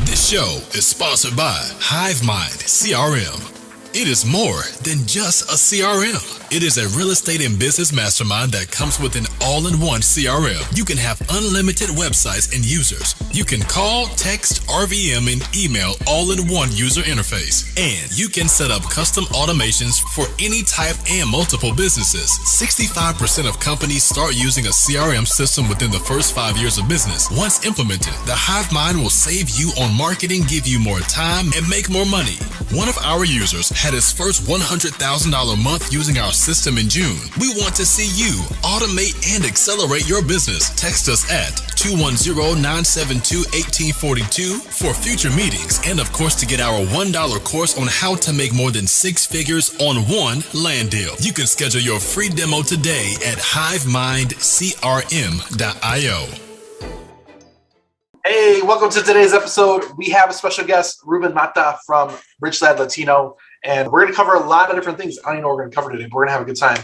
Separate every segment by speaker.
Speaker 1: This show is sponsored by HiveMind CRM. It is more than just a CRM. It is a real estate and business mastermind that comes with an all-in-one CRM. You can have unlimited websites and users. You can call, text, RVM, and email all in one user interface. And you can set up custom automations for any type and multiple businesses. 65% of companies start using a CRM system within the first 5 years of business. Once implemented, the HiveMind will save you on marketing, give you more time, and make more money. One of our users had his first $100,000 month using our system in June. We want to see you automate and accelerate your business. Text us at 210-972-1842 for future meetings, and of course to get our $1 course on how to make more than 6 figures on one land deal. You can schedule your free demo today at hivemindcrm.io.
Speaker 2: Hey, welcome to today's episode. We have a special guest, Ruben Mata from Latino, and we're going to cover a lot of different things. I don't even know what we're going to cover today, but we're going to have a good time.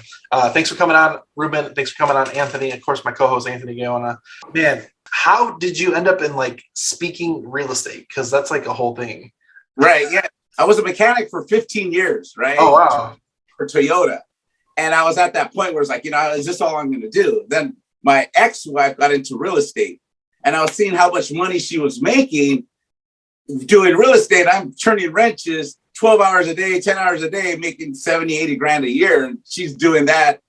Speaker 2: Thanks for coming on, Ruben. Thanks for coming on, Anthony. Of course, my co-host, Anthony Gayona. Man, how did you end up in speaking real estate? Because that's a whole thing.
Speaker 3: Right, yeah. I was a mechanic for 15 years, right?
Speaker 2: Oh, wow.
Speaker 3: For Toyota. And I was at that point where it's is this all I'm going to do? Then my ex-wife got into real estate. And I was seeing how much money she was making doing real estate. I'm turning wrenches 12 hours a day, 10 hours a day, making 70, 80 grand a year. And she's doing that,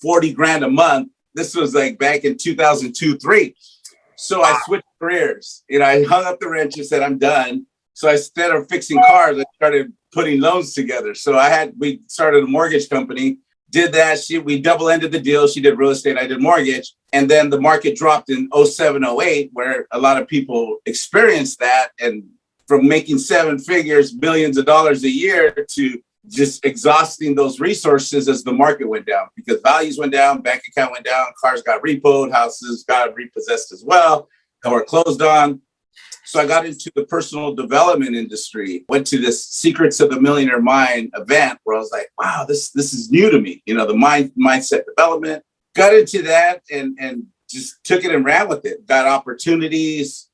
Speaker 3: 40 grand a month. This was back in 2002, 3. So I switched careers. I hung up the wrenches, said I'm done. So instead of fixing cars, I started putting loans together. So we started a mortgage company, did that. We double-ended the deal. She did real estate, I did mortgage. And then the market dropped in 07, 08, where a lot of people experienced that. And from making 7 figures, millions of dollars a year, to just exhausting those resources as the market went down, because values went down, bank account went down, cars got repoed, houses got repossessed as well, or closed on. So I got into the personal development industry, went to this Secrets of the Millionaire Mind event where I was like, wow, this is new to me. The mindset development. Got into that and just took it and ran with it. Got opportunities,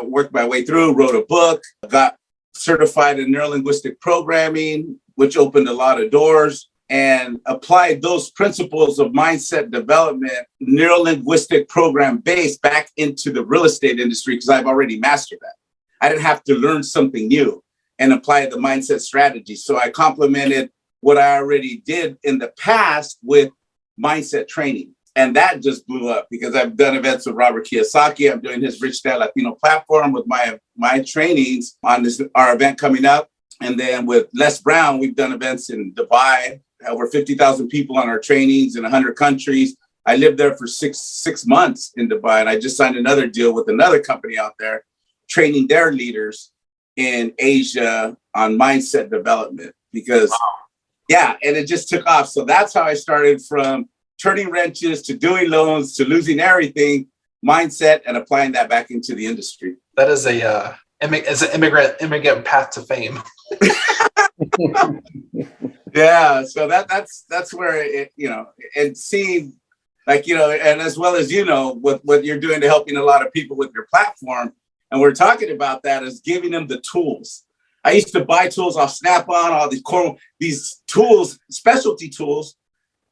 Speaker 3: worked my way through, wrote a book, got certified in neurolinguistic programming, which opened a lot of doors, and applied those principles of mindset development, neurolinguistic program based, back into the real estate industry, because I've already mastered that. I didn't have to learn something new and apply the mindset strategy. So I complemented what I already did in the past with mindset training. And that just blew up because I've done events with Robert Kiyosaki. I'm doing his Rich Dad Latino platform with my trainings on our event coming up. And then with Les Brown, we've done events in Dubai, over 50,000 people on our trainings in 100 countries. I lived there for six months in Dubai, and I just signed another deal with another company out there, training their leaders in Asia on mindset development because, yeah, and it just took off. So that's how I started, from turning wrenches to doing loans to losing everything, mindset, and applying that back into the industry.
Speaker 2: That is an immigrant path to fame.
Speaker 3: Yeah, so that's where it, and seeing, and as well as what you're doing to helping a lot of people with your platform, and we're talking about that as giving them the tools. I used to buy tools off Snap-on, all these tools, specialty tools,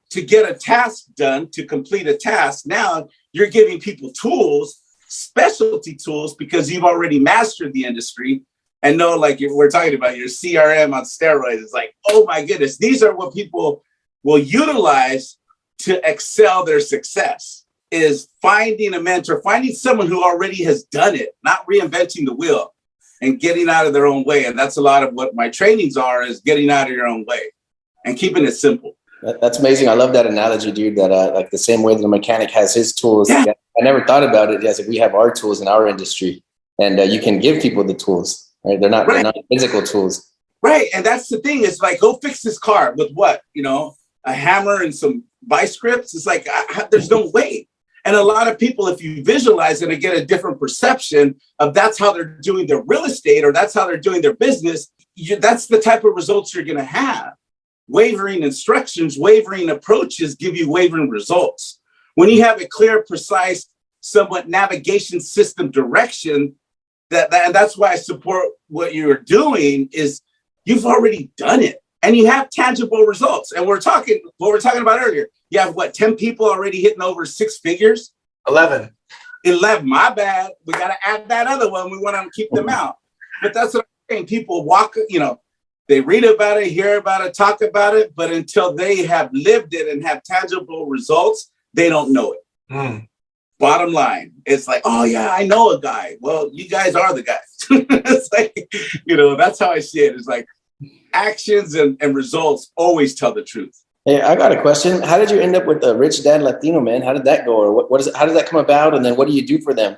Speaker 3: to get a task done, to complete a task. Now you're giving people tools, specialty tools, because you've already mastered the industry and know, we're talking about your CRM on steroids. It's oh my goodness, these are what people will utilize to excel their success, is finding a mentor, finding someone who already has done it, not reinventing the wheel and getting out of their own way. And that's a lot of what my trainings are, is getting out of your own way and keeping it simple.
Speaker 4: That's amazing. I love that analogy, dude, that the same way that a mechanic has his tools.
Speaker 3: Yeah.
Speaker 4: I never thought about it as we have our tools in our industry, and you can give people the tools, right? They're not physical tools.
Speaker 3: Right. And that's the thing. It's go fix this car with what? A hammer and some vice grips. It's there's no way. And a lot of people, if you visualize it and get a different perception of that's how they're doing their real estate, or that's how they're doing their business, that's the type of results you're going to have. Wavering instructions, wavering approaches give you wavering results. When you have a clear, precise, somewhat navigation system direction, And that's why I support what you're doing is you've already done it and you have tangible results. And we're talking what we're talking about earlier. You have 10 people already hitting over 6 figures?
Speaker 2: 11.
Speaker 3: 11, my bad. We got to add that other one. We want to keep them out. But that's what I'm saying. People walk, they read about it, hear about it, talk about it, but until they have lived it and have tangible results, they don't know it.
Speaker 2: Mm.
Speaker 3: Bottom line, it's like, oh yeah, I know a guy. Well, you guys are the guys. It's like, that's how I see it. It's like actions and results always tell the truth.
Speaker 4: Hey, I got a question. How did you end up with the Rich Dad Latino, man? How did that go? Or what is it? How did that come about? And then what do you do for them?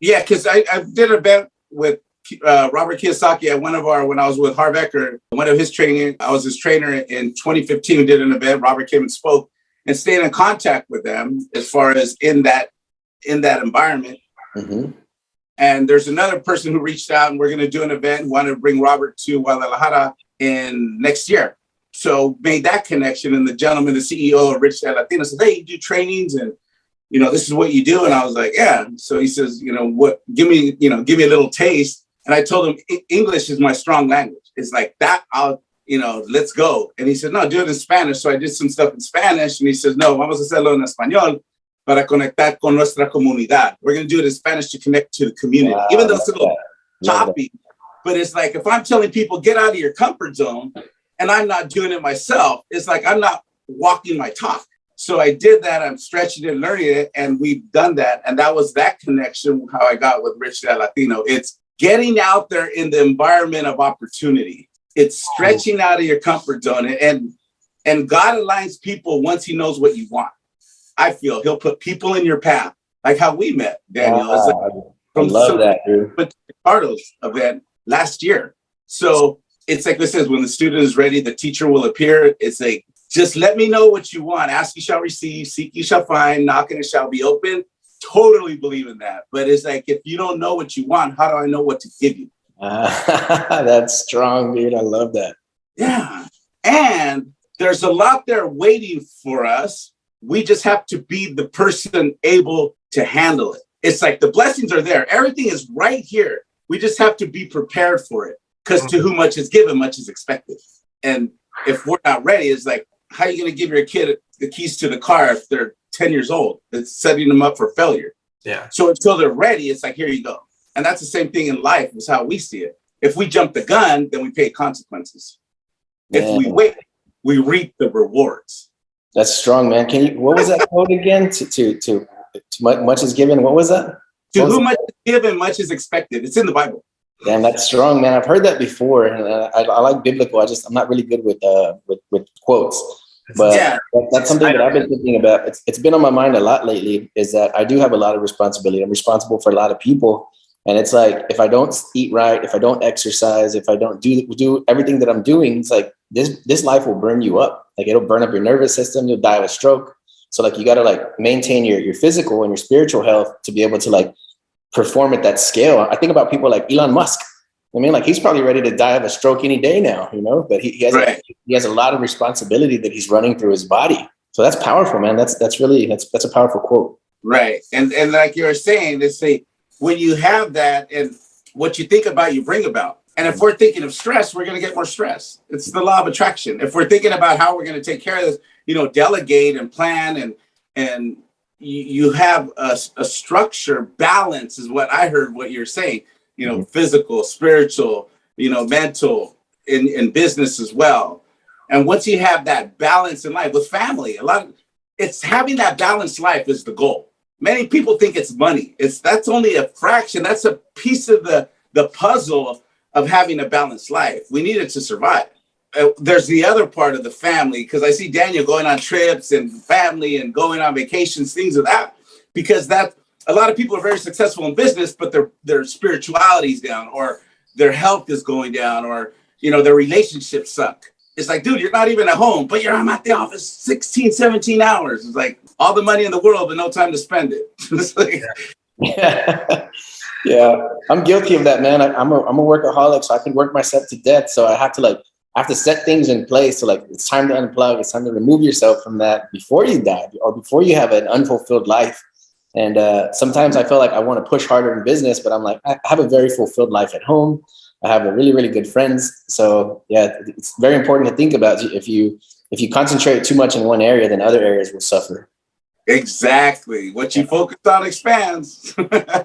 Speaker 4: Yeah,
Speaker 3: because I did an event with Robert Kiyosaki at when I was with Harv Eker, one of his training. I was his trainer in 2015. We did an event. Robert came and spoke and stayed in contact with them as far as in that environment.
Speaker 4: Mm-hmm.
Speaker 3: And there's another person who reached out and we're going to do an event. Wanted to bring Robert to Guadalajara in next year. So made that connection. And the gentleman, the CEO of Rich Dad Latino said, hey, you do trainings and, this is what you do. And I was like, yeah. So he says, what, give me a little taste. And I told him English is my strong language. It's like that. Let's go. And he said, no, do it in Spanish. So I did some stuff in Spanish. And he says, no, vamos a hacerlo en español para conectar con nuestra comunidad. We're going to do it in Spanish to connect to the community, even though it's a little choppy. But it's like, if I'm telling people, get out of your comfort zone, and I'm not doing it myself, it's like, I'm not walking my talk. So I did that. I'm stretching it, learning it. And we've done that. And that was that connection, how I got with Rich Dad Latino. It's getting out there in the environment of opportunity. It's stretching out of your comfort zone. And God aligns people once he knows what you want. I feel he'll put people in your path, like how we met, Daniel.
Speaker 4: Wow. I love that, dude.
Speaker 3: But Carlos event last year. So it's like this is when the student is ready, the teacher will appear. It's like, just let me know what you want. Ask, you shall receive. Seek, you shall find. Knock, and it shall be open. Totally believe in that. But it's like, if you don't know what you want, how do I know what to give you?
Speaker 4: That's strong, dude. I love that.
Speaker 3: Yeah. And there's a lot there waiting for us. We just have to be the person able to handle it. It's like the blessings are there. Everything is right here. We just have to be prepared for it. Because to whom much is given, much is expected. And if we're not ready, it's like, how are you going to give your kid the keys to the car if they're 10 years old? It's setting them up for failure.
Speaker 2: Yeah.
Speaker 3: So until they're ready, it's like, here you go. And that's the same thing in life, is how we see it. If we jump the gun, then we pay consequences.
Speaker 4: Man.
Speaker 3: If we wait, we reap the rewards.
Speaker 4: That's strong, man. What was that quote again? To much is given. What was that?
Speaker 3: To whom much is given, much is expected. It's in the Bible.
Speaker 4: Damn, that's strong, man. I've heard that before, and I like biblical. I'm not really good with quotes, but
Speaker 3: yeah.
Speaker 4: That's something that I've been thinking about. It's been on my mind a lot lately. Is that I do have a lot of responsibility. I'm responsible for a lot of people, and it's like if I don't eat right, if I don't exercise, if I don't do everything that I'm doing, it's like this life will burn you up. Like it'll burn up your nervous system. You'll die of a stroke. So like you got to like maintain your physical and your spiritual health to be able to like perform at that scale. I think about people like Elon Musk. I mean, like he's probably ready to die of a stroke any day now, but he has a lot of responsibility that he's running through his body. So that's powerful, man. That's a powerful quote.
Speaker 3: Right. And like you were saying, they say when you have that and what you think about, you bring about. And if we're thinking of stress, we're going to get more stress. It's the law of attraction. If we're thinking about how we're going to take care of this, delegate and plan and you have a structure, balance is what I heard what you're saying, physical, spiritual, mental, in business as well. And once you have that balance in life with family, it's having that balanced life is the goal. Many people think it's money. That's only a fraction. That's a piece of the puzzle of having a balanced life. We need it to survive. There's the other part of the family, because I see Daniel going on trips and family and going on vacations, things of that, because that a lot of people are very successful in business, but their spirituality is down, or their health is going down, or their relationships suck. It's like, dude, you're not even at home, but I'm at the office 16, 17 hours. It's like all the money in the world, but no time to spend it. It's like,
Speaker 4: yeah, I'm guilty of that, man. I'm a workaholic, so I can work myself to death. So I have to set things in place. So like, it's time to unplug. It's time to remove yourself from that before you die or before you have an unfulfilled life. And sometimes I feel like I want to push harder in business, but I'm like, I have a very fulfilled life at home. I have a really, really good friends. So yeah, it's very important to think about. If you concentrate too much in one area, then other areas will suffer.
Speaker 3: Exactly. What you focus on expands.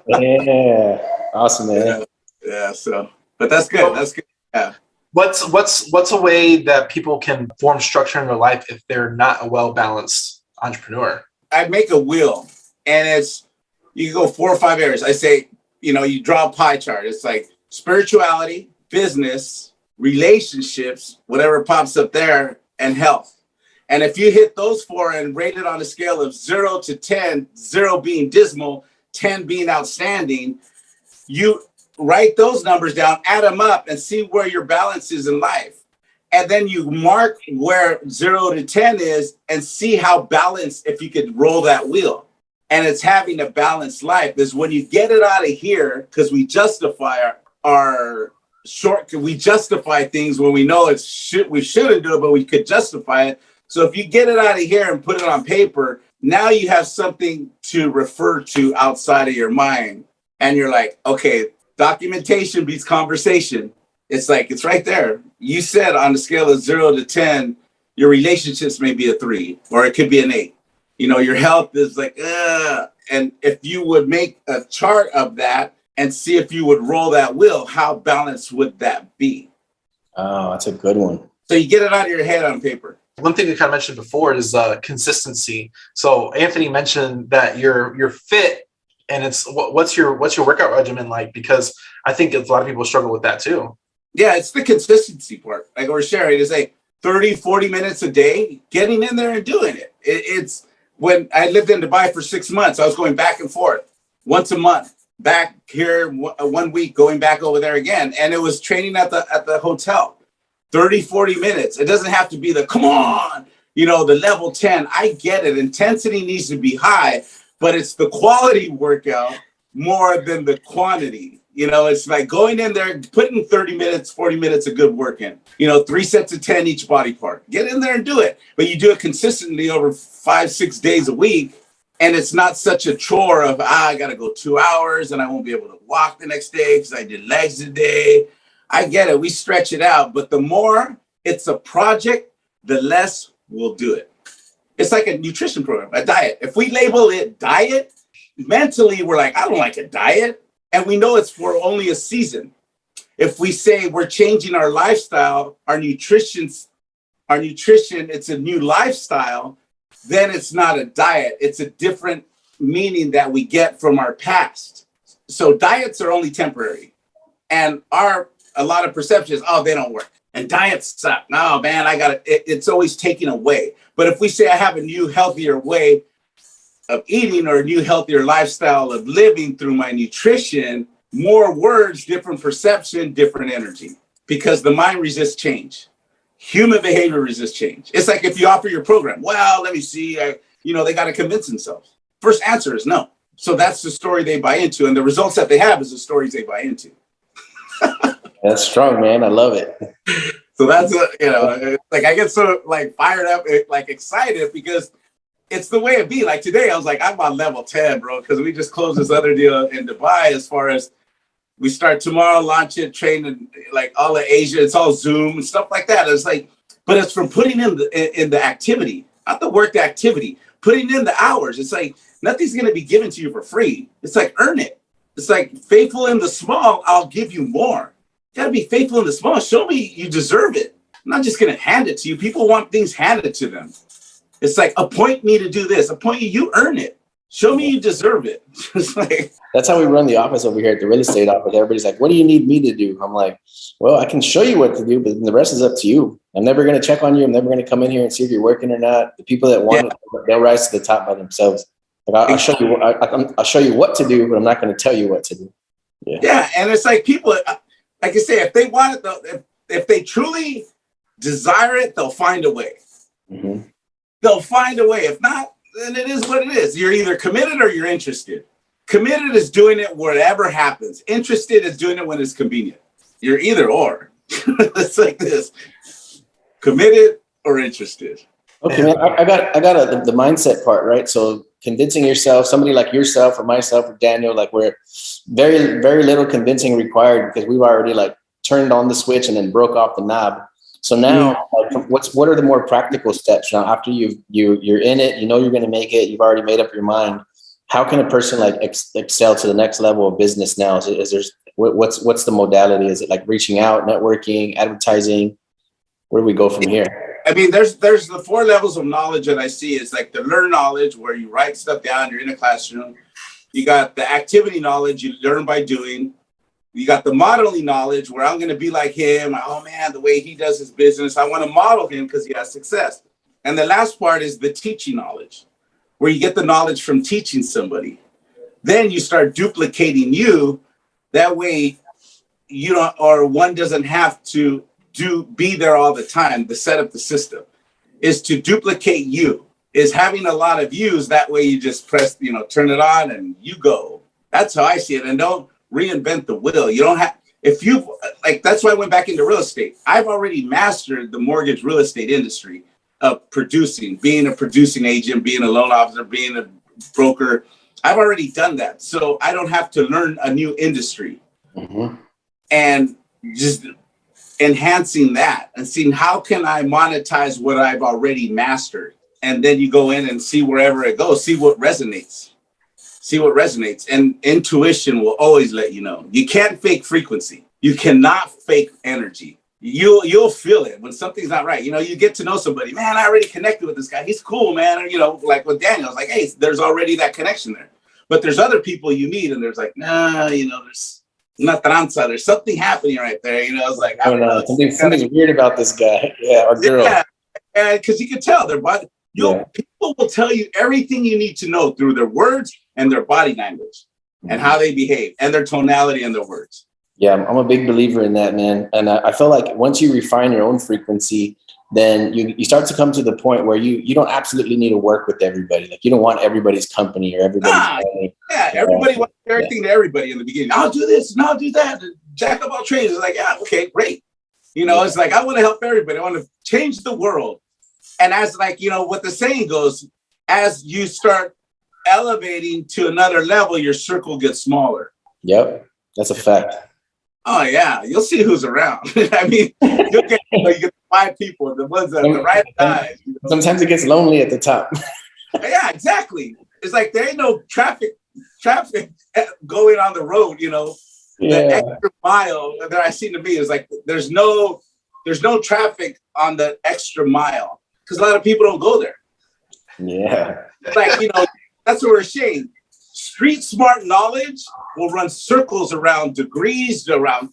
Speaker 4: Yeah. Awesome, man.
Speaker 3: Yeah. So, but that's good. That's good. Yeah.
Speaker 2: What's a way that people can form structure in their life if they're not a well-balanced entrepreneur?
Speaker 3: I make a wheel, and you can go 4 or 5 areas. I say, you draw a pie chart. It's like spirituality, business, relationships, whatever pops up there, and health. And if you hit those 4 and rate it on a scale of 0 to 10, 0 being dismal, 10 being outstanding, you write those numbers down, add them up, and see where your balance is in life. And then you mark where 0 to 10 is and see how balanced, if you could roll that wheel. And it's having a balanced life is when you get it out of here, because we justify we justify things when we know we shouldn't do it, but we could justify it. So if you get it out of here and put it on paper, now you have something to refer to outside of your mind. And you're like, okay, documentation beats conversation. It's like, it's right there. You said on the scale of 0 to 10, your relationships may be a 3, or it could be an 8. Your health is like, and if you would make a chart of that and see if you would roll that wheel, how balanced would that be?
Speaker 4: Oh, that's a good one.
Speaker 3: So you get it out of your head on paper.
Speaker 2: One thing we kind of mentioned before is consistency. So Anthony mentioned that you're fit, and it's what's your workout regimen like? Because I think a lot of people struggle with that too.
Speaker 3: Yeah, it's the consistency part. Like we're sharing, it's like 30, 40 minutes a day, getting in there and doing it. It's when I lived in Dubai for 6 months, I was going back and forth once a month, back here 1 week, going back over there again. And it was training at the hotel, 30, 40 minutes. It doesn't have to be come on, the level 10. I get it. Intensity needs to be high, but it's the quality workout more than the quantity. It's like going in there, putting 30 minutes, 40 minutes of good work in, 3 sets of 10 each body part. Get in there and do it. But you do it consistently over 5-6 days a week. And it's not such a chore of, I got to go 2 hours and I won't be able to walk the next day because I did legs today. I get it. We stretch it out. But the more it's a project, the less we'll do it. It's like a nutrition program, a diet. If we label it diet, mentally, we're like, I don't like a diet. And we know it's for only a season. If we say we're changing our lifestyle, our nutrition, it's a new lifestyle, then it's not a diet. It's a different meaning that we get from our past. So diets are only temporary. And a lot of perceptions, they don't work. And diets suck. No, man, it's always taken away. But if we say I have a new, healthier way of eating or a new, healthier lifestyle of living through my nutrition, more words, different perception, different energy, because the mind resists change. Human behavior resists change. It's like if you offer your program, well, let me see, they got to convince themselves. First answer is no. So that's the story they buy into. And the results that they have is the stories they buy into.
Speaker 4: That's strong, man. I love it.
Speaker 3: So that's, like I get so fired up, excited because it's the way it be. Like today, I was like, I'm on level 10, bro, because we just closed this other deal in Dubai. As far as we start tomorrow, launch it, train in all of Asia. It's all Zoom and stuff like that. It's like, but it's from putting in the activity, not the work, the activity, putting in the hours. It's like nothing's going to be given to you for free. It's like earn it. It's like faithful in the small, I'll give you more. You got to be faithful in the small. Show me you deserve it. I'm not just going to hand it to you. People want things handed to them. It's like, appoint me to do this. Appoint you earn it. Show me you deserve it. It's like,
Speaker 4: that's how we run the office over here at the real estate office. Everybody's like, what do you need me to do? I'm like, well, I can show you what to do, but the rest is up to you. I'm never going to check on you. I'm never going to come in here and see if you're working or not. The people that want it, they'll rise to the top by themselves. Like I'll show you. I'll show you what to do, but I'm not going to tell you what to do.
Speaker 3: Yeah, and it's like people, like I say, if they want it, if they truly desire it, they'll find a way.
Speaker 4: Mm-hmm.
Speaker 3: They'll find a way. If not, then it is what it is. You're either committed or you're interested. Committed is doing it whatever happens. Interested is doing it when it's convenient. You're either or. It's like this: committed or interested.
Speaker 4: Okay, man. I got the mindset part right. So convincing yourself, somebody like yourself or myself or Daniel, like we're very, very little convincing required because we've already like turned on the switch and then broke off the knob. So now, like, what are the more practical steps now after you're in it, you know you're going to make it, you've already made up your mind. How can a person like excel to the next level of business now? Is there what's the modality? Is it like reaching out, networking, advertising? Where do we go from here?
Speaker 3: I mean, there's the 4 levels of knowledge that I see. It's like the learn knowledge where you write stuff down, you're in a classroom. You got the activity knowledge, you learn by doing. You got the modeling knowledge where I'm going to be like him. Oh man, the way he does his business, I want to model him because he has success. And the last part is the teaching knowledge, where you get the knowledge from teaching somebody. Then you start duplicating you. That way you don't, or one doesn't have to be there all the time to set up the system. Is to duplicate you, is having a lot of yous. That way you just press, turn it on and you go. That's how I see it. And don't reinvent the wheel. You don't have, if you like, that's why I went back into real estate. I've already mastered the mortgage real estate industry of producing, being a producing agent, being a loan officer, being a broker. I've already done that. So I don't have to learn a new industry. And just enhancing that and seeing how can I monetize what I've already mastered. And then you go in and see wherever it goes, see what resonates. And intuition will always let you know. You can't fake frequency. You cannot fake energy. You'll feel it when something's not right. You get to know somebody. Man, I already connected with this guy. He's cool, man. Or, like with Daniel, it's like, hey, there's already that connection there. But there's other people you meet and there's like, nah, there's una tranza. There's something happening right there. It's like, I don't know.
Speaker 4: Something's weird about this guy. Yeah, or girl.
Speaker 3: Yeah, because you can tell their body. People will tell you everything you need to know through their words and their body language and how they behave and their tonality and their words.
Speaker 4: Yeah, I'm a big believer in that, man. And I feel like once you refine your own frequency, then you start to come to the point where you don't absolutely need to work with everybody. Like you don't want everybody's company or everybody's family.
Speaker 3: Yeah, everybody wants everything to everybody in the beginning. I'll do this and I'll do that. And jack of all trades is like, yeah, okay, great. It's like, I want to help everybody. I want to change the world. And as like, what the saying goes, as you start elevating to another level, your circle gets smaller.
Speaker 4: Yep, that's a fact.
Speaker 3: Oh yeah, you'll see who's around. I mean, you get 5 people, the ones that are the right guys.
Speaker 4: Sometimes it gets lonely at the top.
Speaker 3: Yeah, exactly. It's like there ain't no traffic going on the road. The extra mile that I seem to be is like there's no traffic on the extra mile because a lot of people don't go there.
Speaker 4: Yeah,
Speaker 3: it's like that's what we're saying. Street smart knowledge will run circles around degrees, around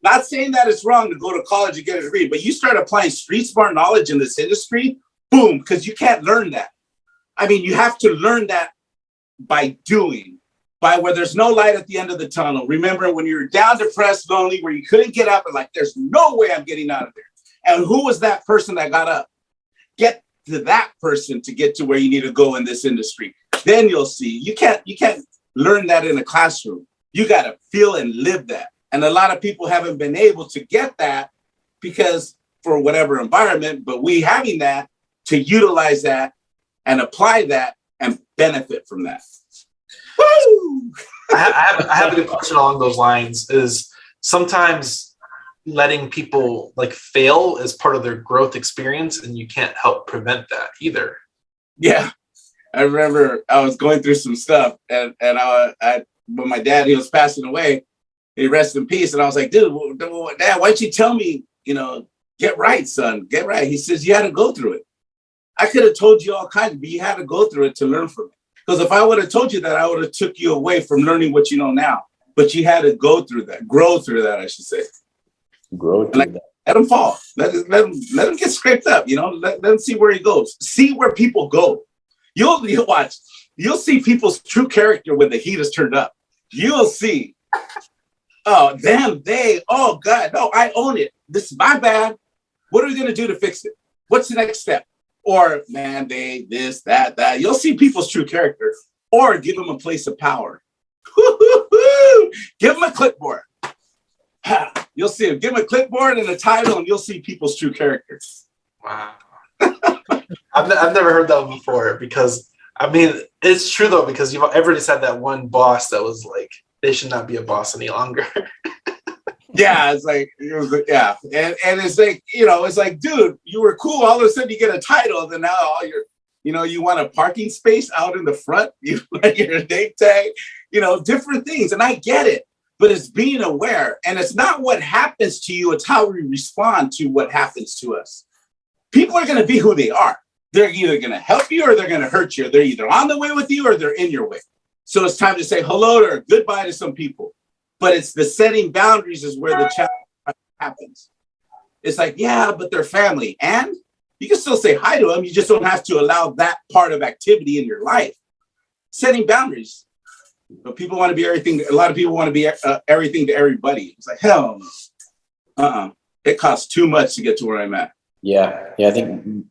Speaker 3: not saying that it's wrong to go to college and get a degree, but you start applying street smart knowledge in this industry, boom, because you can't learn that. I mean, you have to learn that by doing, by where there's no light at the end of the tunnel. Remember when you're down, depressed, lonely, where you couldn't get up and like, there's no way I'm getting out of there. And who was that person that got up? Get to that person to get to where you need to go in this industry. Then you'll see. You can't learn that in a classroom. You got to feel and live that. And a lot of people haven't been able to get that because for whatever environment, but we having that to utilize that and apply that and benefit from that. Woo!
Speaker 2: I have a good question along those lines. Is sometimes letting people like fail as part of their growth experience, and you can't help prevent that either.
Speaker 3: Yeah. I remember I was going through some stuff and I when my dad, he was passing away, he rested in peace. And I was like, dude, Dad, why'd you tell me, get right, son, get right. He says, you had to go through it. I could have told you all kinds, but you had to go through it to learn from it. Because if I would have told you that, I would have took you away from learning what you know now. But you had to go through that, grow through that, I should say.
Speaker 4: Grow through that.
Speaker 3: Let him fall. Let him get scraped up, let him see where he goes. See where people go. You'll watch. You'll see people's true character when the heat is turned up. You'll see. Oh, oh God, no, I own it. This is my bad. What are we going to do to fix it? What's the next step? Or, man, this, that. You'll see people's true character. Or give them a place of power. Give them a clipboard. You'll see them. Give them a clipboard and a title, and you'll see people's true characters.
Speaker 2: Wow. I've never heard that one before because I mean, it's true though, because everybody's had that one boss that was like, they should not be a boss any longer.
Speaker 3: Yeah, it's like, yeah. And it's like, it's like, dude, you were cool. All of a sudden you get a title, then now all your, you want a parking space out in the front, you want your name tag, different things. And I get it, but it's being aware. And it's not what happens to you, it's how we respond to what happens to us. People are going to be who they are. They're either going to help you or they're going to hurt you. They're either on the way with you or they're in your way. So it's time to say hello or goodbye to some people. But it's the setting boundaries is where the challenge happens. It's like, yeah, but they're family. And you can still say hi to them. You just don't have to allow that part of activity in your life. Setting boundaries. But people want to be everything. A lot of people want to be everything to everybody. It's like, hell no. It costs too much to get to where I'm at.
Speaker 4: Yeah. I think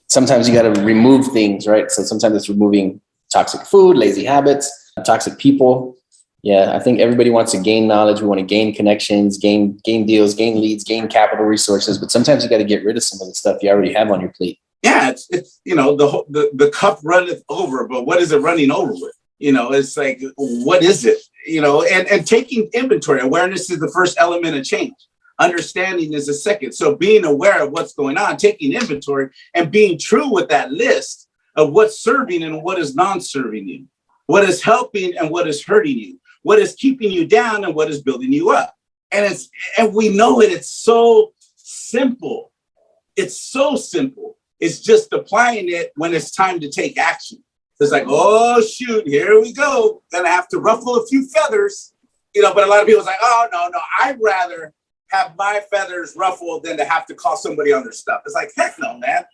Speaker 4: sometimes you got to remove things, right? So sometimes it's removing toxic food, lazy habits, toxic people. Yeah, I think everybody wants to gain knowledge. We want to gain connections, gain deals, gain leads, gain capital resources. But sometimes you got to get rid of some of the stuff you already have on your plate.
Speaker 3: Yeah, it's the cup runneth over, but what is it running over with? It's like, what is it? And taking inventory. Awareness is the first element of change. Understanding is the second. So being aware of what's going on, taking inventory, and being true with that list of what's serving and what is non-serving you, what is helping and what is hurting you, what is keeping you down and what is building you up. And we know it. It's so simple. It's so simple. It's just applying it when it's time to take action. It's like, oh, shoot, here we go. Gonna have to ruffle a few feathers, but a lot of people are like, oh, no, I'd rather have my feathers ruffled than to have to call somebody on their stuff. It's like, heck no, man.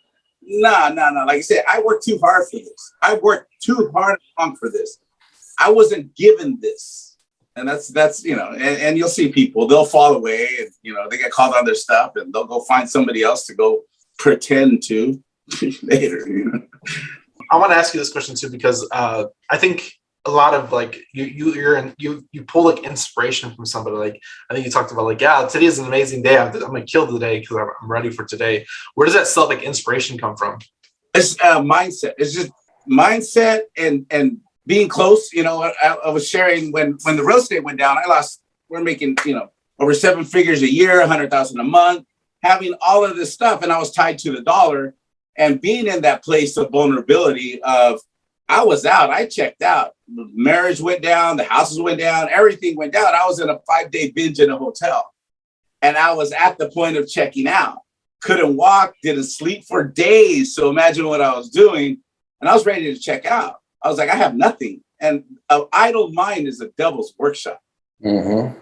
Speaker 3: No. Like I said, I worked too hard for this. I worked too hard for this. I wasn't given this. And that's and you'll see people, they'll fall away and, they get called on their stuff and they'll go find somebody else to go pretend to later.
Speaker 2: I want to ask you this question too, because I think a lot of like you pull like inspiration from somebody. Like I think you talked about like, yeah, today is an amazing day. I'm gonna kill the day because I'm ready for today. Where does that self like inspiration come from?
Speaker 3: It's mindset. It's just mindset and being close. I was sharing when the real estate went down. We're making over 7 figures a year, 100,000 a month, having all of this stuff, and I was tied to the dollar. And being in that place of vulnerability of, I was out, I checked out. The marriage went down, the houses went down, everything went down. I was in a 5-day binge in a hotel. And I was at the point of checking out. Couldn't walk, didn't sleep for days. So imagine what I was doing. And I was ready to check out. I was like, I have nothing. And an idle mind is a devil's workshop.
Speaker 4: Mm-hmm.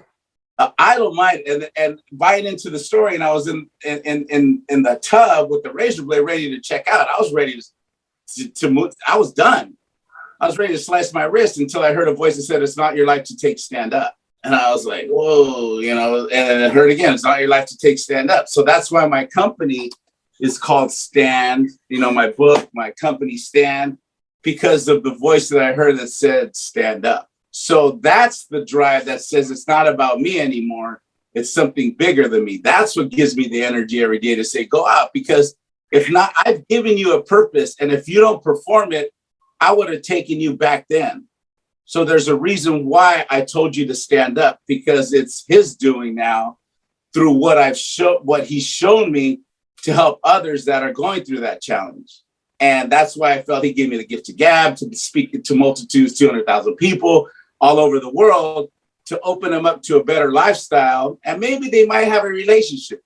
Speaker 3: Idle mind, and buying into the story, and I was in the tub with the razor blade ready to check out. I was ready to move. I was done. I was ready to slice my wrist until I heard a voice that said, "It's not your life to take, stand up." And I was like, whoa, and then I heard again, "It's not your life to take, stand up." So that's why my company is called Stand. My book, my company Stand, because of the voice that I heard that said, "Stand up." So that's the drive that says it's not about me anymore. It's something bigger than me. That's what gives me the energy every day to say, go out. Because if not, I've given you a purpose. And if you don't perform it, I would have taken you back then. So there's a reason why I told you to stand up, because it's his doing now through what he's shown me to help others that are going through that challenge. And that's why I felt he gave me the gift of gab to speak to multitudes, 200,000 people all over the world, to open them up to a better lifestyle. And maybe they might have a relationship.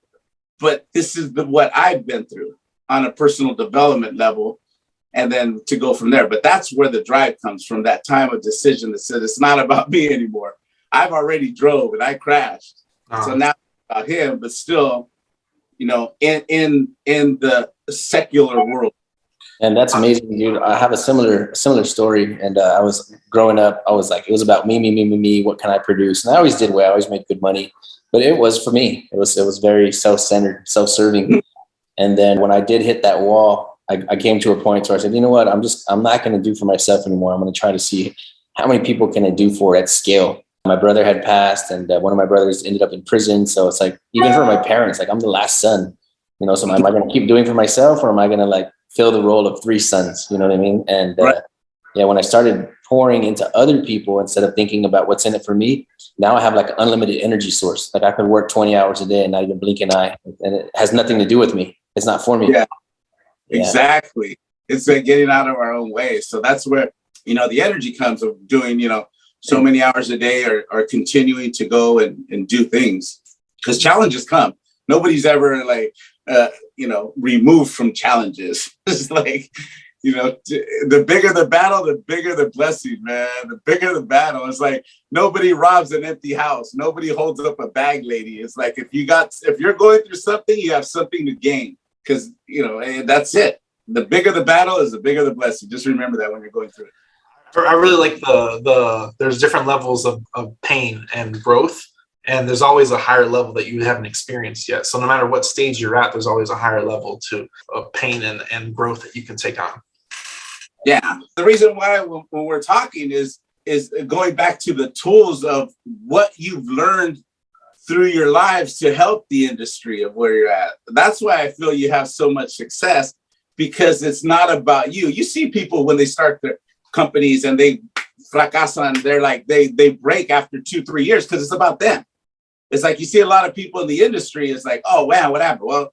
Speaker 3: But this is what I've been through on a personal development level, and then to go from there. But that's where the drive comes from, that time of decision that said, it's not about me anymore. I've already drove and I crashed. So now it's about him, but still, in the secular world.
Speaker 4: And that's amazing, dude. I have a similar story. And I was growing up, I was like, it was about me. What can I produce? And I always did well. I always made good money, but it was for me. It was very self-centered, self-serving. And then when I did hit that wall, I came to a point where I said, you know what? I'm not going to do for myself anymore. I'm going to try to see how many people can I do for at scale. My brother had passed, and one of my brothers ended up in prison. So it's like, even for my parents, like I'm the last son, so am I going to keep doing for myself, or am I going to like fill the role of 3 sons. You know what I mean? And
Speaker 3: Right.
Speaker 4: when I started pouring into other people instead of thinking about what's in it for me, now I have like an unlimited energy source. Like I could work 20 hours a day and not even blink an eye, and it has nothing to do with me. It's not for me.
Speaker 3: Yeah. Exactly. It's like getting out of our own way. So that's where, the energy comes of doing, so many hours a day or continuing to go and do things, because challenges come. Nobody's ever removed from challenges. It's like, the bigger the battle, the bigger the blessing, man. The bigger the battle. It's like nobody robs an empty house. Nobody holds up a bag, lady. It's like if you're going through something, you have something to gain, because and that's it. The bigger the battle is the bigger the blessing. Just remember that when you're going through it.
Speaker 2: I really like there's different levels of pain and growth, and there's always a higher level that you haven't experienced yet. So no matter what stage you're at, there's always a higher level of pain and growth that you can take on.
Speaker 3: Yeah. The reason why when we're talking is going back to the tools of what you've learned through your lives to help the industry of where you're at. That's why I feel you have so much success, because it's not about you. You see people when they start their companies and they fracasan, they're like, they break after 2-3 years because it's about them. It's like you see a lot of people in the industry, it's like, oh, wow, what happened? Well,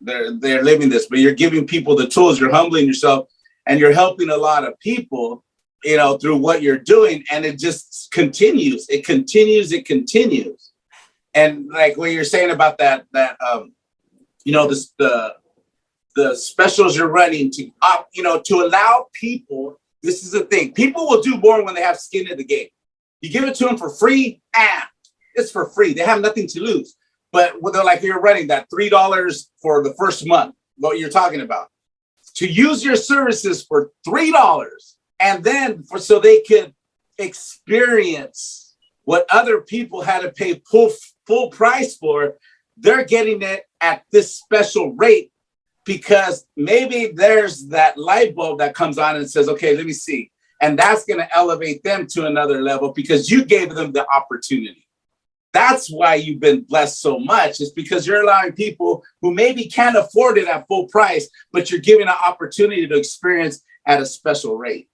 Speaker 3: they're living this, but you're giving people the tools, you're humbling yourself, and you're helping a lot of people, through what you're doing. And it just continues. It continues. And like what you're saying about that the specials you're running to allow people, this is the thing. People will do more when they have skin in the game. You give it to them for free, it's for free. They have nothing to lose. But they're like, you're running that $3 for the first month, what you're talking about, to use your services for $3, and then so they could experience what other people had to pay full price for. They're getting it at this special rate because maybe there's that light bulb that comes on and says, okay, let me see. And that's going to elevate them to another level because you gave them the opportunity. That's why you've been blessed so much. It's because you're allowing people who maybe can't afford it at full price, but you're giving an opportunity to experience at a special rate.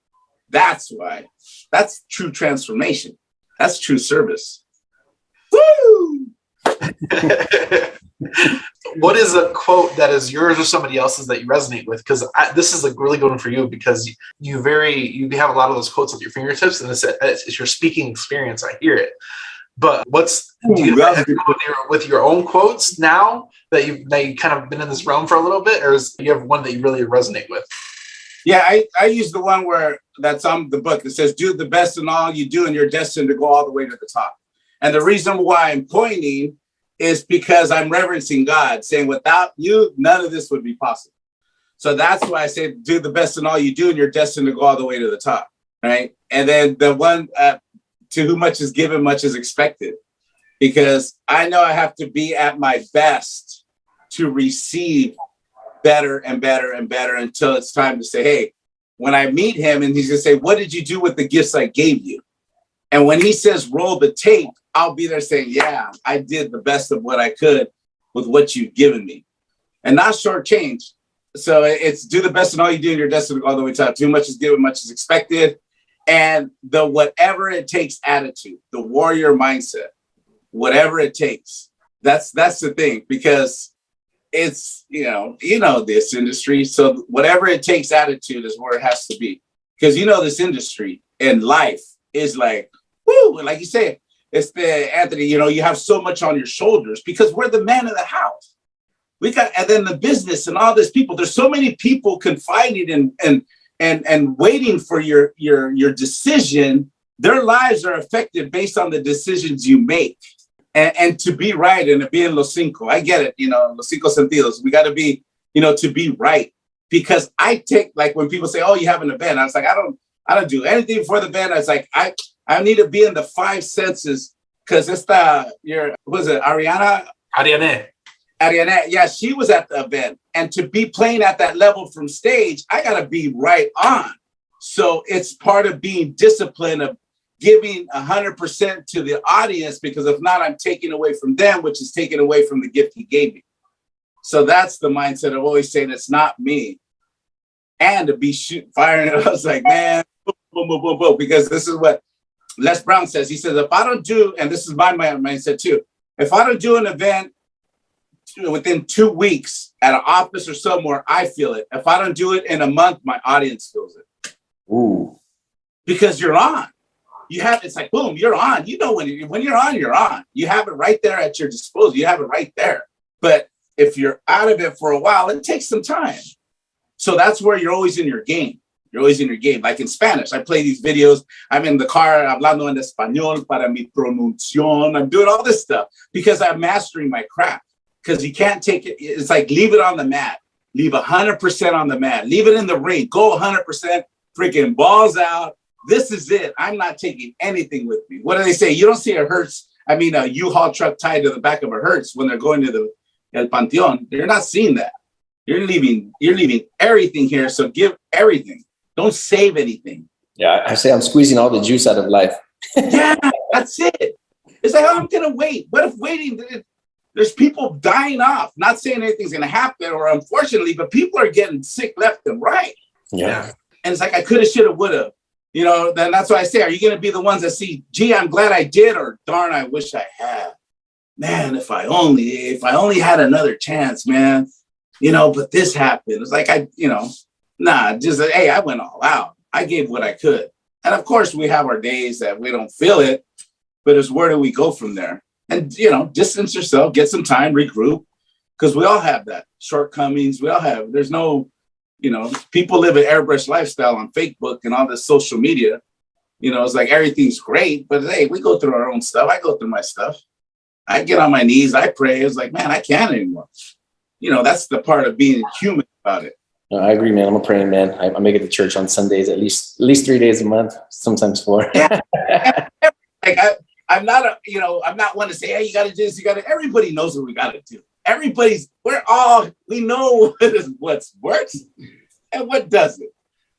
Speaker 3: That's why. That's true transformation. That's true service. Woo!
Speaker 2: What is a quote that is yours or somebody else's that you resonate with? Because this is a really good one for you, because you have a lot of those quotes at your fingertips, and it's your speaking experience. I hear it. But do you have with your own quotes now that you've kind of been in this realm for a little bit, or do you have one that you really resonate with?
Speaker 3: Yeah, I use the one that's on the book that says, do the best in all you do and you're destined to go all the way to the top. And the reason why I'm pointing is because I'm reverencing God, saying without you, none of this would be possible. So that's why I say, do the best in all you do and you're destined to go all the way to the top, right? And then the one, to whom much is given, much is expected. Because I know I have to be at my best to receive better and better and better until it's time to say, hey, when I meet him and he's going to say, what did you do with the gifts I gave you? And when he says, roll the tape, I'll be there saying, yeah, I did the best of what I could with what you've given me. And not shortchange. So it's do the best in all you do and you're destined to go all the way to top. Too much is given, much is expected. And the whatever it takes attitude, the warrior mindset, whatever it takes. That's the thing, because it's, this industry. So whatever it takes attitude is where it has to be. Because this industry and life is like, woo, and like you said, it's Anthony, you have so much on your shoulders because we're the man of the house. And then the business and all these people, there's so many people confiding and waiting for your decision. Their lives are affected based on the decisions you make. And to be right and to be in Los Cinco, I get it, Los Cinco Sentidos. We got to be, to be right. Because I take, like when people say, oh, you have an event. I was like, I don't do anything for the event. I was like, I need to be in the 5 senses because it's Ariana? Ariane, yeah, she was at the event. And to be playing at that level from stage, I got to be right on. So it's part of being disciplined, of giving 100% to the audience, because if not, I'm taking away from them, which is taking away from the gift he gave me. So that's the mindset of always saying it's not me. and to be firing it. I was like, man, boom, boom, boom, boom, boom, because this is what Les Brown says. He says, if I don't do, and this is my mindset too, if I don't do an event within 2 weeks at an office or somewhere, I feel it. If I don't do it in a month, my audience feels it.
Speaker 4: Ooh.
Speaker 3: Because you're on. It's like, boom, you're on. You know, when you're on, you're on. You have it right there at your disposal. You have it right there. But if you're out of it for a while, it takes some time. So that's where you're always in your game. You're always in your game. Like in Spanish, I play these videos. I'm in the car, hablando en español para mi pronunciación. I'm doing all this stuff because I'm mastering my craft. Because you can't take it. It's like, leave it on the mat. Leave 100% on the mat. Leave it in the ring. Go 100%, freaking balls out. This is it. I'm not taking anything with me. What do they say? You don't see a U-Haul truck tied to the back of a Hertz when they're going to the El Panteon. You're not seeing that. You're leaving everything here. So give everything. Don't save anything.
Speaker 4: Yeah, I say I'm squeezing all the juice out of life.
Speaker 3: Yeah, that's it. It's like, oh, I'm going to wait. What if waiting? There's people dying off. Not saying anything's going to happen, or unfortunately, but people are getting sick left and right.
Speaker 4: Yeah.
Speaker 3: And it's like, I could have, should have, would have. You know, then that's why I say, are you going to be the ones that see, gee, I'm glad I did, or darn, I wish I had. Man, if I only had another chance, man. You know, but this happened. It's like, hey, I went all out. I gave what I could. And of course, we have our days that we don't feel it, but it's where do we go from there? And, you know, distance yourself, get some time, regroup, because we all have that shortcomings. We all have, there's no, you know, people live an airbrush lifestyle on Facebook and all this social media. You know, it's like everything's great, but hey, we go through our own stuff. I go through my stuff. I get on my knees. I pray. It's like, man, I can't anymore. You know, that's the part of being human about it.
Speaker 4: No, I agree, man. I'm a praying man. I make it to church on Sundays, at least 3 days a month, sometimes 4.
Speaker 3: Yeah. Like I'm not one to say, hey, you got to do this. Everybody knows what we got to do. We know what works and what doesn't,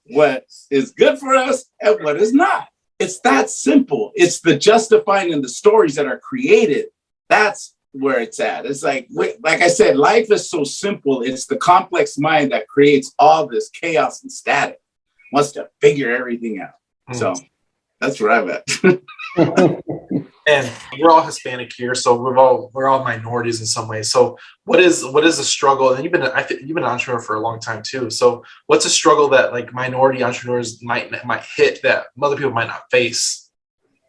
Speaker 3: what is good for us and what is not. It's that simple. It's the justifying and the stories that are created. That's where it's at. It's like I said, life is so simple. It's the complex mind that creates all this chaos and static, wants to figure everything out. So that's where I'm at.
Speaker 2: And we're all Hispanic here, so we're all minorities in some ways. So what is the struggle? And you've been an entrepreneur for a long time too. So what's a struggle that like minority entrepreneurs might hit that other people might not face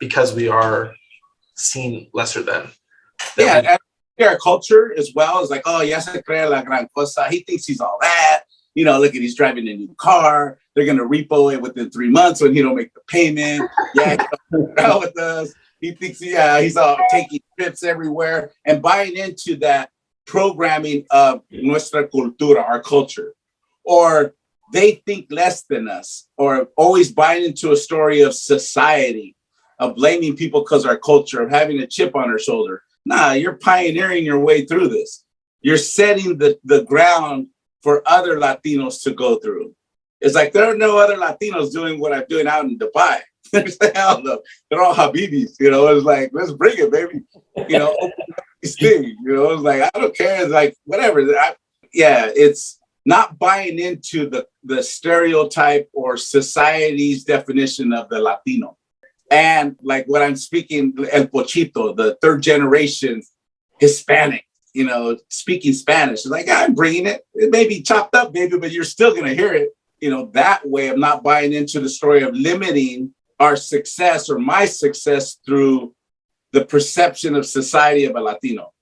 Speaker 2: because we are seen lesser than?
Speaker 3: Yeah, and our culture as well is like, oh, ya se cree la gran cosa. He thinks he's all that. You know, look at, he's driving a new car. They're gonna repo it within 3 months when he don't make the payment. Yeah, he's out with us. He thinks, he's all taking trips everywhere and buying into that programming of nuestra cultura, our culture. Or they think less than us, or always buying into a story of society, of blaming people because our culture, of having a chip on our shoulder. Nah, you're pioneering your way through this. You're setting the ground for other Latinos to go through. It's like there are no other Latinos doing what I'm doing out in Dubai. They're all Habibis, you know. It's like, let's bring it, baby. You know, open up these things. You know, it's like, I don't care. It's like, whatever. It's not buying into the stereotype or society's definition of the Latino. And like what I'm speaking, El Pochito, the third generation Hispanic, you know, speaking Spanish. It's like, I'm bringing it. It may be chopped up, baby, but you're still going to hear it. You know, that way I'm not buying into the story of limiting our success or my success through the perception of society of a Latino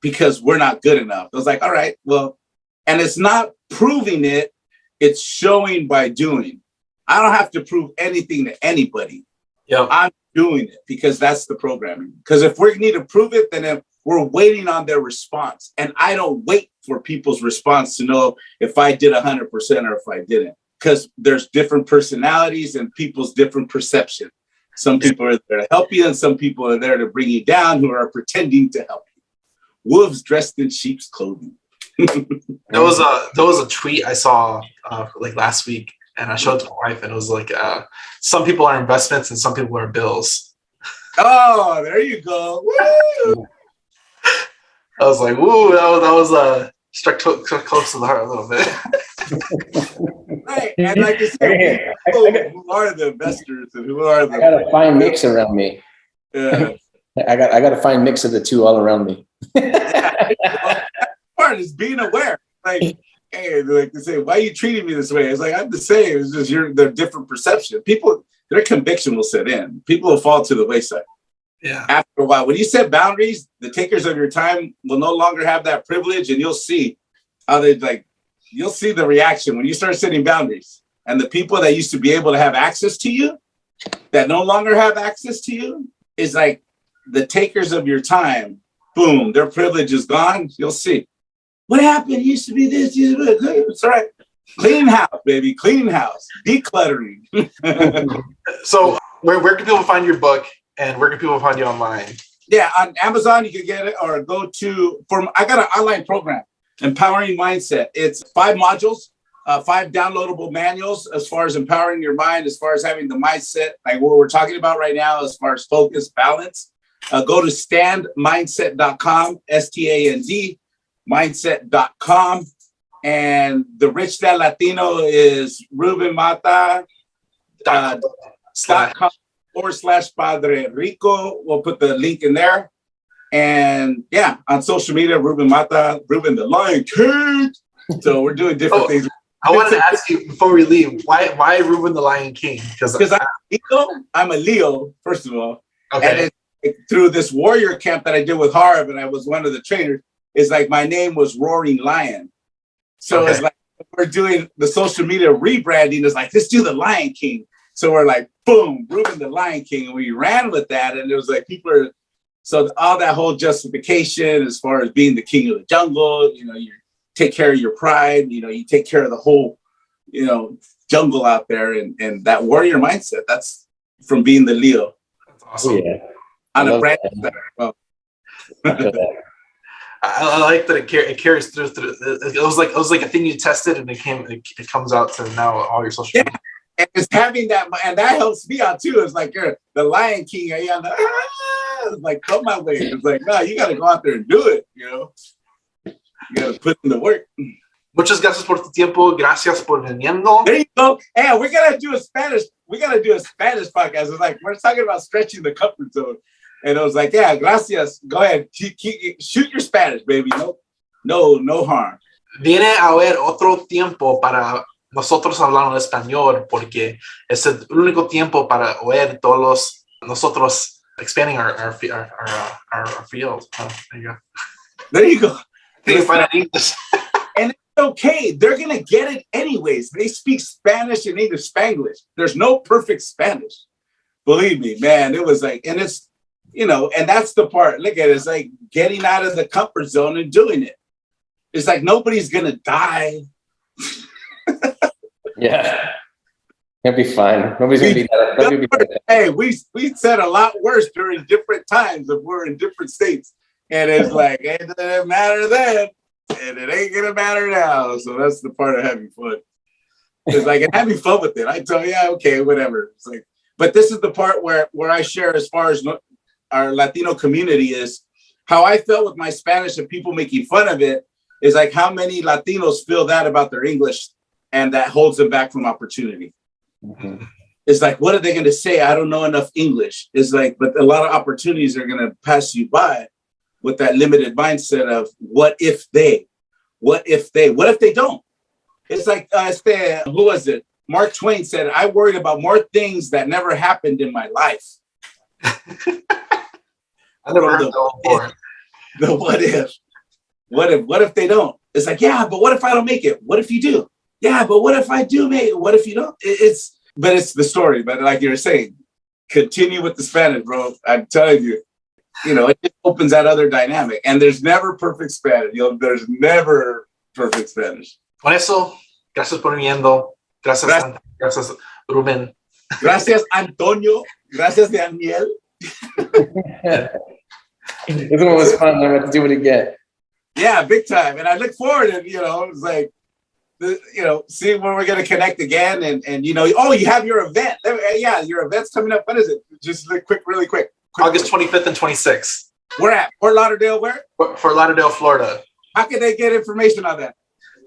Speaker 3: because we're not good enough. I was like, all right, well, and it's not proving it, it's showing by doing. I don't have to prove anything to anybody. Yeah, I'm doing it because that's the programming. Because if we need to prove it, then we're waiting on their response. And I don't wait for people's response to know if I did 100% or if I didn't. Because there's different personalities and people's different perception. Some people are there to help you and some people are there to bring you down who are pretending to help you. Wolves dressed in sheep's clothing.
Speaker 2: There was a tweet I saw like last week, and I showed it to my wife, and it was like, some people are investments and some people are bills.
Speaker 3: Oh, there you go. Woo!
Speaker 2: I was like, woo, that was struck close to the heart a little bit.
Speaker 3: Right. And like you said, who are the investors and who are the...
Speaker 4: I got a fine mix around me.
Speaker 3: Yeah.
Speaker 4: I got a fine mix of the two all around me.
Speaker 3: Yeah. Well, that part is being aware. Like, hey, like they say, why are you treating me this way? It's like, I'm the same. It's just their different perception. People, their conviction will set in. People will fall to the wayside.
Speaker 2: Yeah.
Speaker 3: After a while, when you set boundaries, the takers of your time will no longer have that privilege, and you'll see how you'll see the reaction when you start setting boundaries. And the people that used to be able to have access to you, that no longer have access to you, is like the takers of your time. Boom, their privilege is gone. You'll see. What happened? It used to be this. It's all right. Clean house, baby. Clean house. Decluttering.
Speaker 2: So where can people find your book, and where can people find you online?
Speaker 3: Yeah, on Amazon, you can get it, or go to, I got an online program, Empowering Mindset. It's 5 modules, 5 downloadable manuals as far as empowering your mind, as far as having the mindset, like what we're talking about right now, as far as focus, balance. Go to standmindset.com, STAND, mindset.com. And the Rich Dad Latino is Ruben Mata, .com/Padre Rico. We'll put the link in there. And yeah, on social media, Ruben Mata, Ruben the Lion King. So we're doing different things.
Speaker 2: I wanted to ask you before we leave, why Ruben the Lion King? Because
Speaker 3: I'm a Leo, first of all.
Speaker 2: Okay.
Speaker 3: And through this warrior camp that I did with Harv, and I was one of the trainers, it's like my name was Roaring Lion. So
Speaker 2: Okay.
Speaker 3: It's like we're doing the social media rebranding. It's like, let's do the Lion King. So we're like, boom, Ruben the Lion King. And we ran with that. And it was like so all that whole justification as far as being the king of the jungle, you take care of your pride, you take care of the whole, jungle out there, and that warrior mindset. That's from being the Leo.
Speaker 2: That's awesome.
Speaker 4: Yeah.
Speaker 3: On a brand. Well,
Speaker 2: I like that it carries through. It was like a thing you tested, and it comes out to now all your social media.
Speaker 3: And it's having that, and that helps me out too. It's like you're the Lion King, and you're it's like, come my way. It's like, no, you got to go out there and do it. You got to put in the work.
Speaker 2: Muchas gracias por tu tiempo. Gracias por viniendo.
Speaker 3: There you go. Hey, we're gonna do a Spanish. We gotta do a Spanish podcast. It's like we're talking about stretching the comfort zone, and it was like, yeah, gracias. Go ahead, shoot your Spanish, baby. No harm.
Speaker 2: Viene a haber otro tiempo para nosotros hablar en español, porque es el único tiempo para oír todos nosotros expanding our field. There you go.
Speaker 3: There you go.
Speaker 2: You can find it in English.
Speaker 3: And it's okay. They're going to get it anyways. They speak Spanish and English Spanglish. There's no perfect Spanish. Believe me, man. It was like, and it's, and that's the part. Look at it. It's like getting out of the comfort zone and doing it. It's like nobody's going to die.
Speaker 4: Yeah. It'll be fine. Nobody's going to be dead.
Speaker 3: Hey, we said a lot worse during different times if we're in different states. And it's like, it didn't matter then, and it ain't gonna matter now. So that's the part of having fun. It's like, and having fun with it. I tell you, yeah, okay, whatever. It's like, but this is the part where I share as far as our Latino community is how I felt with my Spanish and people making fun of it is like how many Latinos feel that about their English, and that holds them back from opportunity.
Speaker 4: Mm-hmm.
Speaker 3: It's like, what are they going to say? I don't know enough English. It's like, but a lot of opportunities are going to pass you by with that limited mindset of what if they don't? It's like, who was it? Mark Twain said, I worried about more things that never happened in my life.
Speaker 2: I never heard that before.
Speaker 3: The what if? What if they don't? It's like, yeah, but what if I don't make it? What if you do? Yeah, but what if I do make it? What if you don't? It's the story. But like you were saying, continue with the Spanish, bro. I'm telling you. It just opens that other dynamic. And there's never perfect Spanish. There's never perfect Spanish.
Speaker 2: Con eso, gracias por viniendo. Gracias, Santa. Gracias, Ruben.
Speaker 3: Gracias, Antonio. Gracias, Daniel.
Speaker 4: This one was fun. I'm going to do it again.
Speaker 3: Yeah, big time. And I look forward to, it's like, seeing where we're going to connect again. And you have your event. Yeah, your event's coming up. When is it? Just really quick.
Speaker 2: August 25th and 26th.
Speaker 3: Where at? Fort Lauderdale, where?
Speaker 2: Fort Lauderdale, Florida.
Speaker 3: How can they get information on that?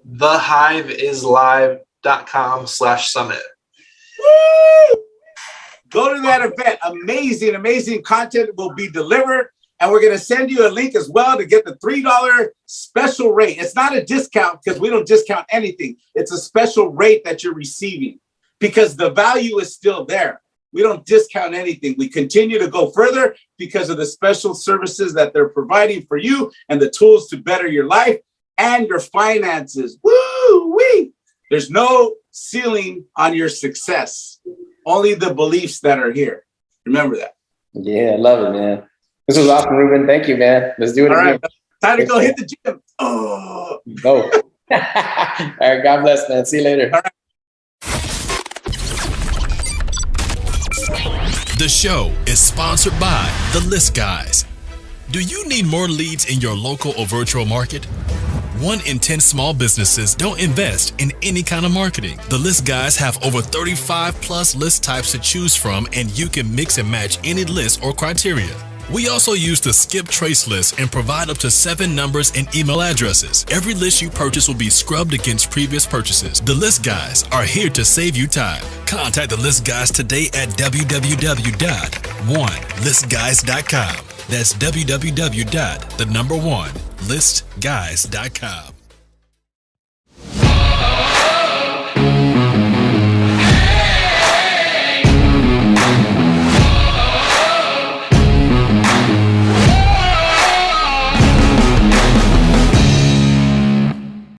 Speaker 2: TheHiveIsLive.com. listguys.com/summit.
Speaker 3: Woo! Go to that event. Amazing, amazing content will be delivered. And we're going to send you a link as well to get the $3 special rate. It's not a discount because we don't discount anything. It's a special rate that you're receiving because the value is still there. We don't discount anything. We continue to go further because of the special services that they're providing for you and the tools to better your life and your finances. Woo-wee! There's no ceiling on your success. Only the beliefs that are here. Remember that.
Speaker 4: Yeah, I love it, man. This was awesome, Ruben. Thank you, man. Let's do it
Speaker 3: All
Speaker 4: again.
Speaker 3: right, time to go hit the gym. Oh.
Speaker 4: Go. All right, God bless, man. See you later.
Speaker 3: All right.
Speaker 1: The show is sponsored by The List Guys. Do you need more leads in your local or virtual market? 1 in 10 small businesses don't invest in any kind of marketing. The List Guys have over 35 plus list types to choose from, and you can mix and match any list or criteria. We also use the skip trace list and provide up to 7 numbers and email addresses. Every list you purchase will be scrubbed against previous purchases. The List Guys are here to save you time. Contact the List Guys today at www.1listguys.com. That's www.1listguys.com.